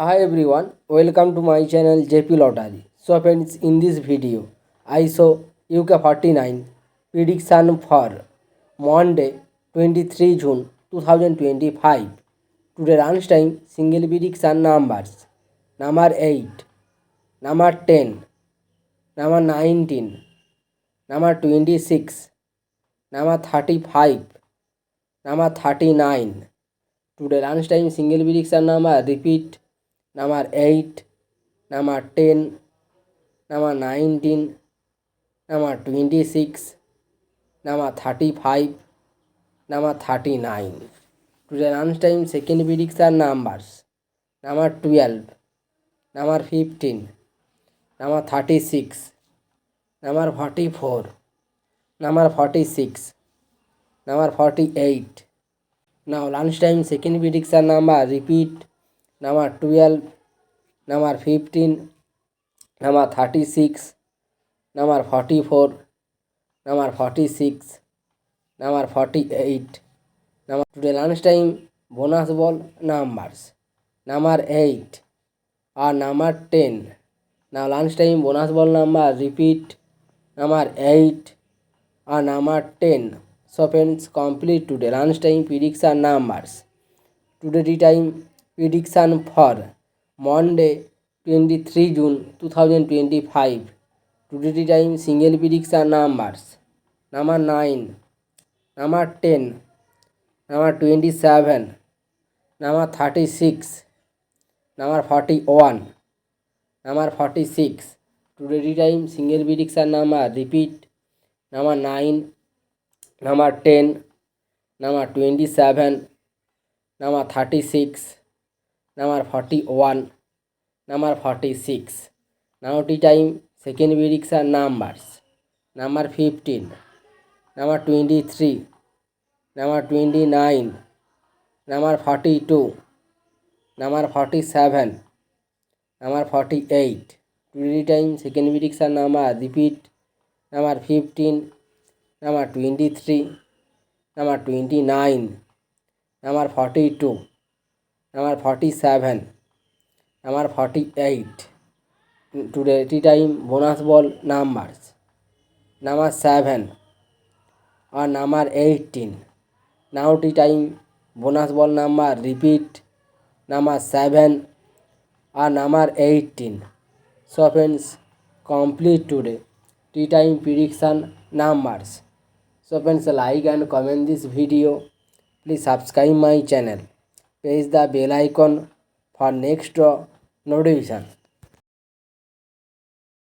Hi everyone, welcome to my channel JP Lottery. So friends, in this video, I show UK 49 prediction for Monday 23 June 2025. Today lunchtime single prediction numbers number 8, number 10, number 19, number 26, number 35, number 39. Today lunchtime single prediction number repeat number 8, number 10, number 19, number 26, number 35, number 39. Today lunchtime second prediction numbers number 12, number 15, number 36, number 44, number 46, number 48. Now lunchtime second prediction number repeat number 12, number 15, number 36, number 44, number 46, number 48. Number today lunchtime bonus ball numbers number 8 or number 10. Now lunchtime bonus ball number repeat number 8 or number 10. So friends, complete today lunchtime prediction numbers. Today time prediction for Monday 23 June 2025. Today time single prediction numbers number 9, number 10, number 27, number 36, number 41, number 46. Today time single prediction number repeat number 9, number 10, number 27, number 36, number 41, number 46. Now time second prediction numbers number 15, number 23, number 29, number 42, number 47, number 48. Today time second prediction number repeat number 15, number 23, number 29, number 42, number 47, number 48. Today time bonus ball numbers number 7 or number 18. Now time bonus ball number repeat number 7 or number 18. So friends, complete today time prediction numbers. So friends, like and comment this video. Please subscribe my channel. Press the bell icon for next notification.